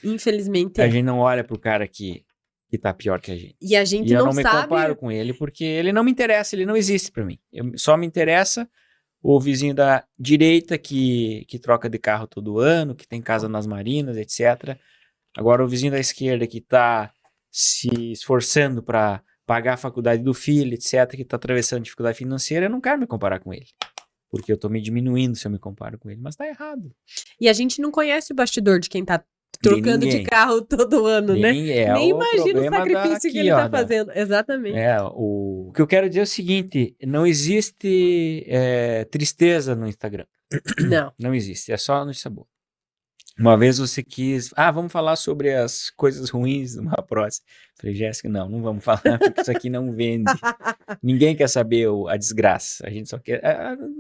Infelizmente A gente não olha pro cara que tá pior que a gente. E a gente E eu não não me sabe... comparo com ele porque ele não me interessa, ele não existe para mim. Só me interessa o vizinho da direita que troca de carro todo ano, que tem casa nas marinas, etc. Agora o vizinho da esquerda que tá se esforçando para pagar a faculdade do filho, etc., que está atravessando dificuldade financeira, eu não quero me comparar com ele. Porque eu estou me diminuindo se eu me comparo com ele, mas está errado. E a gente não conhece o bastidor de quem tá trocando de carro todo ano, né? Nem imagina o sacrifício que ele tá fazendo. Exatamente. O que eu quero dizer é o seguinte, não existe tristeza no Instagram. Não. Não existe, é só notícia boa. Uma vez você quis... vamos falar sobre as coisas ruins de uma prótese. Falei, Jéssica, não vamos falar, porque isso aqui não vende. Ninguém quer saber a desgraça. A gente só quer...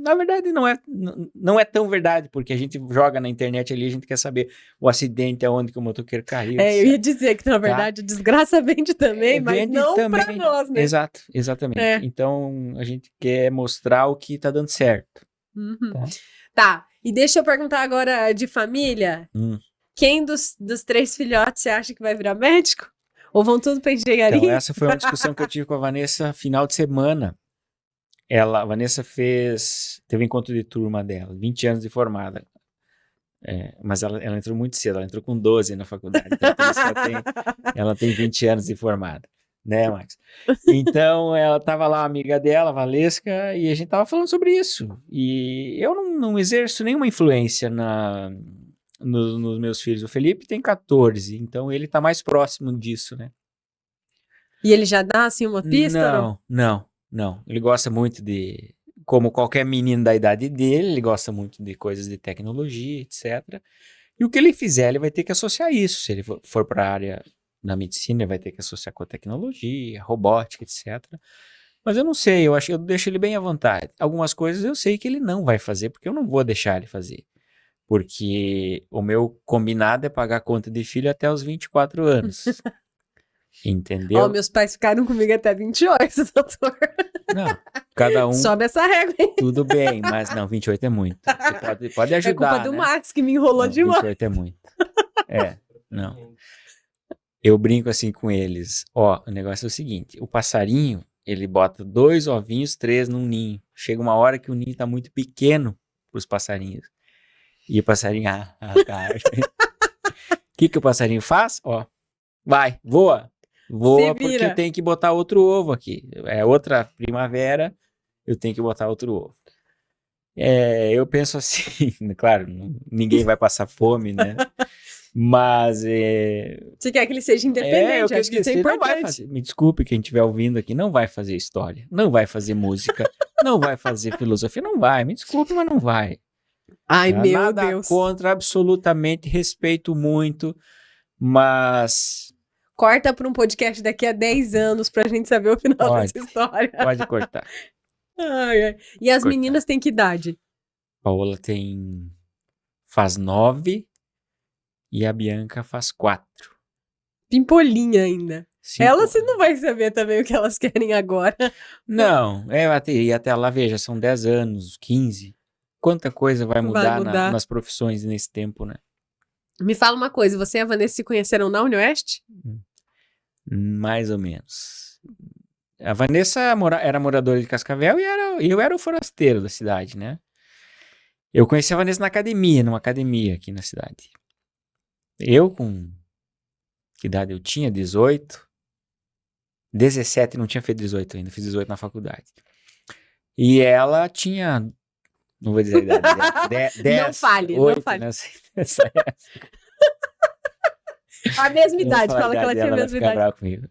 na verdade, não é tão verdade, porque a gente joga na internet ali, a gente quer saber o acidente, aonde que o motoqueiro caiu. Eu ia dizer que, na verdade, a desgraça vende também, mas vende não também. Pra nós, né? Exato, exatamente. Então, a gente quer mostrar o que tá dando certo. Uhum. Tá. E deixa eu perguntar agora de família. Quem dos 3 filhotes você acha que vai virar médico? Ou vão tudo pra engenharia? Então, essa foi uma discussão que eu tive com a Vanessa final de semana. A Vanessa teve um encontro de turma dela, 20 anos de formada. Mas ela entrou muito cedo, ela entrou com 12 na faculdade. Então, por isso que ela tem 20 anos de formada. Né, Max? Então, ela tava lá, amiga dela, Valesca, e a gente tava falando sobre isso. E eu não exerço nenhuma influência nos meus filhos. O Felipe tem 14, então ele tá mais próximo disso, né? E ele já dá, assim, uma pista? Não. Ele gosta muito como qualquer menino da idade dele, ele gosta muito de coisas de tecnologia, etc. E o que ele fizer, ele vai ter que associar isso. Se ele for para a área... na medicina, ele vai ter que associar com a tecnologia, robótica, etc. Mas eu não sei, eu deixo ele bem à vontade. Algumas coisas eu sei que ele não vai fazer, porque eu não vou deixar ele fazer. Porque o meu combinado é pagar conta de filho até os 24 anos. Entendeu? Meus pais ficaram comigo até 28, doutor. Não, cada um... Sobe essa régua, hein? Tudo bem, mas não, 28 é muito. Você pode ajudar, é culpa do Max que me enrolou demais. 28 é muito. Não. Eu brinco assim com eles. O negócio é o seguinte, o passarinho, ele bota 2 ovinhos, 3 num ninho. Chega uma hora que o ninho tá muito pequeno pros passarinhos. E o passarinho, cara. O que o passarinho faz? Vai, voa. Voa porque eu tenho que botar outro ovo aqui. É outra primavera, eu tenho que botar outro ovo. Eu penso assim, claro, ninguém vai passar fome, né? Mas você quer que ele seja independente, acho que isso é importante. Não vai fazer, me desculpe quem estiver ouvindo aqui, não vai fazer história, não vai fazer música, não vai fazer filosofia, não vai, me desculpe, mas não vai. Ai, Tá? meu Nada Deus. contra, absolutamente, respeito muito, mas Corta para um podcast daqui a 10 anos pra gente saber o final pode, dessa história. pode cortar. Ai, ai. E as Cortar. meninas têm que idade? Paola faz 9 e a Bianca faz 4. Pimpolinha ainda. 5 Ela você não vai saber também o que elas querem agora. Não, e até lá, veja, são 10 anos, 15. Quanta coisa vai Vai mudar mudar. nas profissões nesse tempo, né? Me fala uma coisa, você e a Vanessa se conheceram na Unioeste? Mais ou menos. A Vanessa era moradora de Cascavel e eu era o forasteiro da cidade, né? Eu conheci a Vanessa numa academia aqui na cidade. Eu com... Que idade eu tinha? 18. 17, não tinha feito 18 ainda, fiz 18 na faculdade. E ela tinha... Não vou dizer a idade dela. 10, Não fale, 8, não fale. nessa época. A mesma Não idade, vou falar a fala que ela idade tinha a dela, mesma vai ficar idade. brava comigo.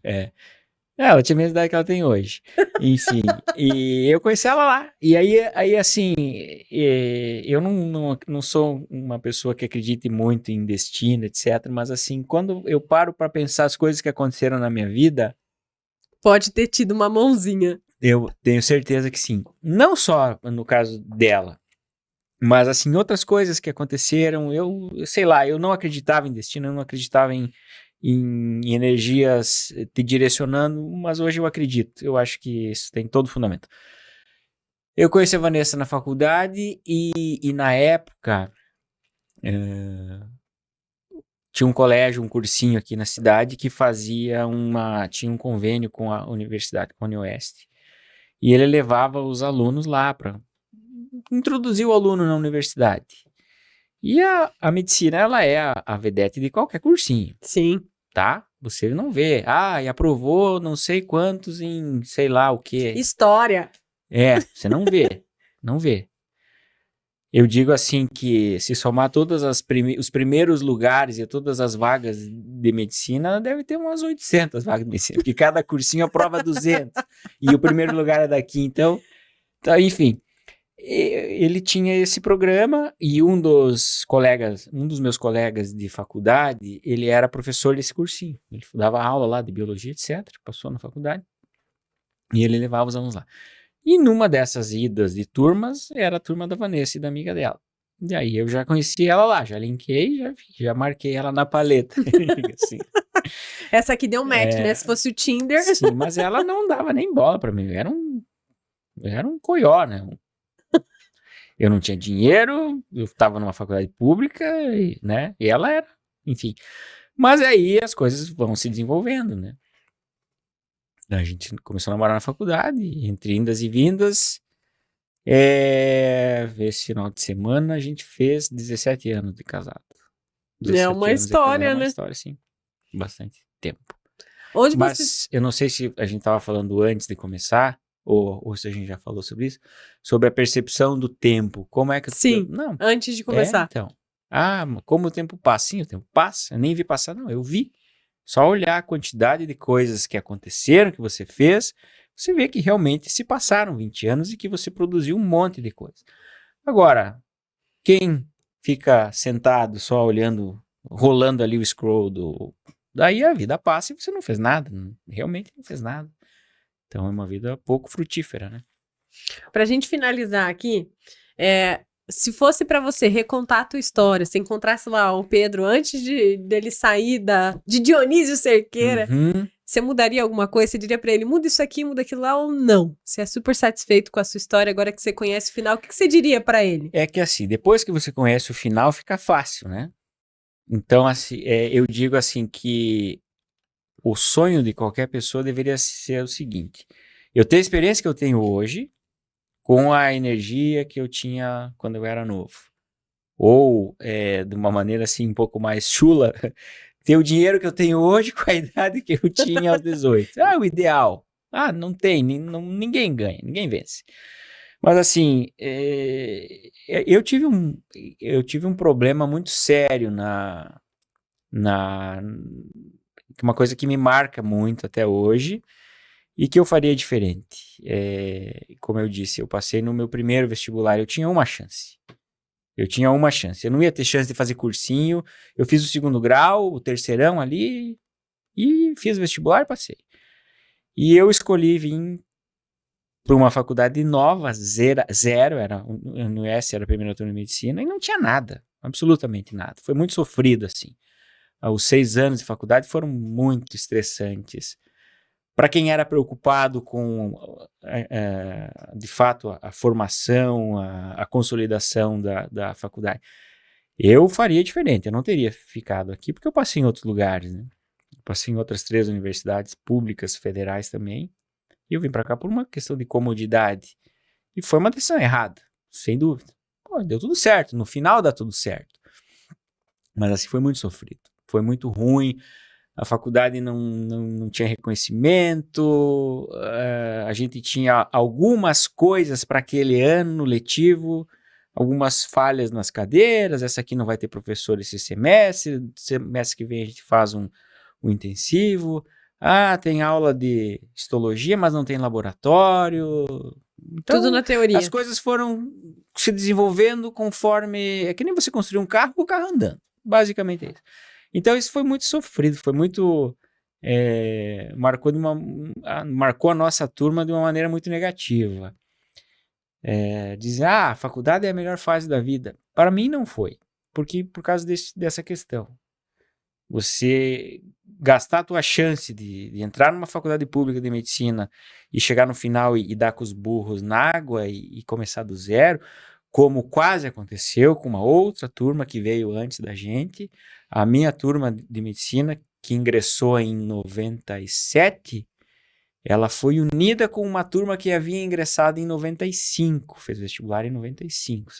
Ela tinha a mesma idade que ela tem hoje. Enfim, e eu conheci ela lá. E aí assim, eu não sou uma pessoa que acredite muito em destino, etc. Mas assim, quando eu paro para pensar as coisas que aconteceram na minha vida, Pode ter tido uma mãozinha. eu tenho certeza que sim. Não só no caso dela, mas assim, outras coisas que aconteceram, eu sei lá, eu não acreditava em destino, eu não acreditava em energias te direcionando, mas hoje eu acredito. Eu acho que isso tem todo fundamento. Eu conheci a Vanessa na faculdade e na época tinha um colégio, um cursinho aqui na cidade que tinha um convênio com a universidade, com a Unioeste. E ele levava os alunos lá para introduzir o aluno na universidade. E a medicina, ela é a vedete de qualquer cursinho. Sim. Tá? Você não vê. E aprovou não sei quantos em sei lá o quê. História. Você não vê. Não vê. Eu digo assim que se somar os primeiros lugares e todas as vagas de medicina, deve ter umas 800 vagas de medicina, porque cada cursinho aprova 200. E o primeiro lugar é daqui, então enfim. Ele tinha esse programa e um dos meus colegas de faculdade, ele era professor desse cursinho. Ele dava aula lá de biologia, etc. Passou na faculdade e ele levava os alunos lá. E numa dessas idas de turmas, era a turma da Vanessa e da amiga dela. E aí eu já conheci ela lá, já linkei, já marquei ela na paleta. assim. Essa aqui deu match, né? Se fosse o Tinder. Sim, mas ela não dava nem bola pra mim. Era um coió, né? Eu não tinha dinheiro, eu estava numa faculdade pública, né? E ela era, enfim. Mas aí as coisas vão se desenvolvendo, né? A gente começou a namorar na faculdade, entre indas e vindas. Esse final de semana a gente fez 17 anos de casado. 17 uma anos de história, casado, é uma né? história, sim. Bastante tempo. Onde Mas você... eu não sei se a gente estava falando antes de começar, ou se a gente já falou sobre isso, sobre a percepção do tempo. Como é que... Sim, Não, antes de começar. então. Como o tempo passa? Sim, o tempo passa. Eu nem vi passar, não. Eu vi. Só olhar a quantidade de coisas que aconteceram, que você fez, você vê que realmente se passaram 20 anos e que você produziu um monte de coisa. Agora, quem fica sentado só olhando, rolando ali o scroll daí a vida passa e você não fez nada. Realmente não fez nada. Então é uma vida pouco frutífera, né? Pra gente finalizar aqui, se fosse pra você recontar a tua história, se encontrasse lá o Pedro antes dele sair de Dionísio Cerqueira, Uhum. você mudaria alguma coisa? Você diria pra ele, muda isso aqui, muda aquilo lá ou não? Você é super satisfeito com a sua história, agora que você conhece o final, o que você diria pra ele? É que assim, depois que você conhece o final, fica fácil, né? Então, assim, eu digo assim que o sonho de qualquer pessoa deveria ser o seguinte: eu tenho a experiência que eu tenho hoje com a energia que eu tinha quando eu era novo. Ou, de uma maneira assim um pouco mais chula, ter o dinheiro que eu tenho hoje com a idade que eu tinha aos 18. O ideal. Não tem, ninguém ganha, ninguém vence. Mas assim, eu tive um problema muito sério uma coisa que me marca muito até hoje e que eu faria diferente. Como eu disse, eu passei no meu primeiro vestibular, eu tinha uma chance. Eu tinha uma chance. Eu não ia ter chance de fazer cursinho. Eu fiz o 2º grau, o terceirão ali, e fiz o vestibular e passei. E eu escolhi vir para uma faculdade nova, zero, era no US, era a primeira turma de medicina, e não tinha nada, absolutamente nada. Foi muito sofrido, assim. Os 6 anos de faculdade foram muito estressantes. Para quem era preocupado com, de fato, a formação, a consolidação da faculdade, eu faria diferente. Eu não teria ficado aqui, porque eu passei em outros lugares, né? Eu passei em outras 3 universidades públicas, federais também, e eu vim para cá por uma questão de comodidade. E foi uma decisão errada, sem dúvida. Pô, deu tudo certo, no final dá tudo certo. Mas assim, foi muito sofrido, foi muito ruim. A faculdade não tinha reconhecimento, a gente tinha algumas coisas para aquele ano letivo, algumas falhas nas cadeiras, essa aqui não vai ter professor esse semestre que vem a gente faz um intensivo, tem aula de histologia, mas não tem laboratório. Então, tudo na teoria. as coisas foram se desenvolvendo conforme, é que nem você construir um carro com o carro andando, basicamente é isso. Então isso foi muito sofrido, foi muito, marcou a nossa turma de uma maneira muito negativa. Dizer, a faculdade é a melhor fase da vida. Para mim não foi, porque por causa dessa questão. Você gastar a tua chance de entrar numa faculdade pública de medicina e chegar no final e dar com os burros na água e começar do zero, como quase aconteceu com uma outra turma que veio antes da gente. A minha turma de medicina, que ingressou em 97, ela foi unida com uma turma que havia ingressado em 95, fez vestibular em 95.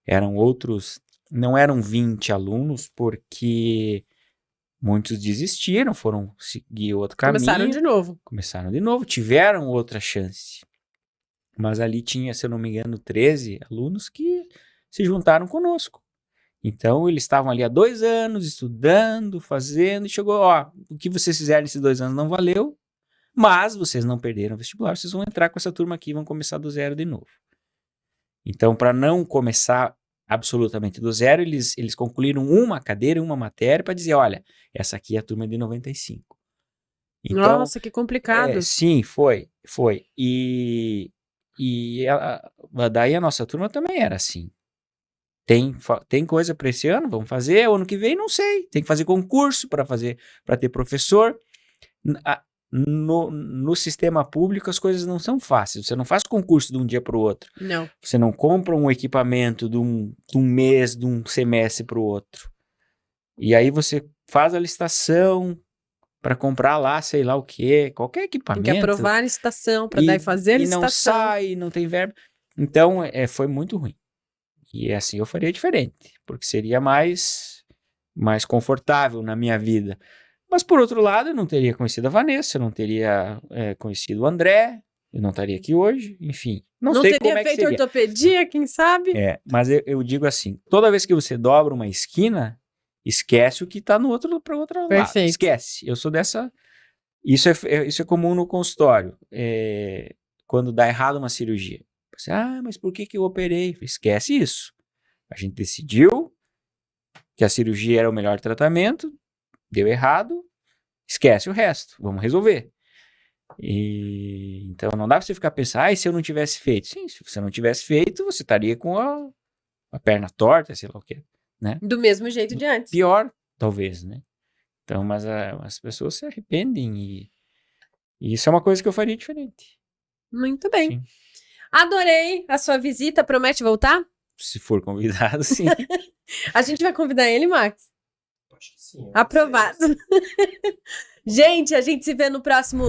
Eram outros, não eram 20 alunos, porque muitos desistiram, foram seguir outro caminho. Começaram de novo, tiveram outra chance. Mas ali tinha, se eu não me engano, 13 alunos que se juntaram conosco. Então, eles estavam ali há 2 anos, estudando, fazendo, e chegou, o que vocês fizeram nesses 2 anos não valeu, mas vocês não perderam o vestibular, vocês vão entrar com essa turma aqui e vão começar do zero de novo. Então, para não começar absolutamente do zero, eles concluíram uma cadeira, uma matéria, para dizer, olha, essa aqui é a turma de 95. Então, nossa, que complicado. Sim, foi. Daí a nossa turma também era assim. Tem coisa para esse ano? Vamos fazer. O ano que vem, não sei. Tem que fazer concurso para ter professor. No sistema público, as coisas não são fáceis. Você não faz concurso de um dia para o outro. Não. Você não compra um equipamento de um mês, de um semestre para o outro. E aí você faz a licitação para comprar lá, sei lá o quê, qualquer equipamento. Tem que aprovar a licitação para daí fazer a licitação. E não sai, não tem verba. Então, foi muito ruim. E assim eu faria diferente, porque seria mais confortável na minha vida. Mas, por outro lado, eu não teria conhecido a Vanessa, eu não teria conhecido o André, eu não estaria aqui hoje, enfim. Não sei como é que seria. Não teria feito ortopedia, quem sabe? Mas eu digo assim, toda vez que você dobra uma esquina, esquece o que está para o outro lado. Esquece. Eu sou dessa... Isso é comum no consultório. Quando dá errado uma cirurgia. Você, mas por que eu operei? Esquece isso. A gente decidiu que a cirurgia era o melhor tratamento, deu errado, esquece o resto. Vamos resolver. Então não dá para você ficar pensando, e se eu não tivesse feito? Sim, se você não tivesse feito, você estaria com a perna torta, sei lá o quê. Né? Do mesmo jeito de antes. Pior, talvez, né? Então, mas as pessoas se arrependem e isso é uma coisa que eu faria diferente. Muito bem. Sim. Adorei a sua visita. Promete voltar? Se for convidado, sim. A gente vai convidar ele, Max? Acho que sim. Aprovado. Gente, a gente se vê no próximo...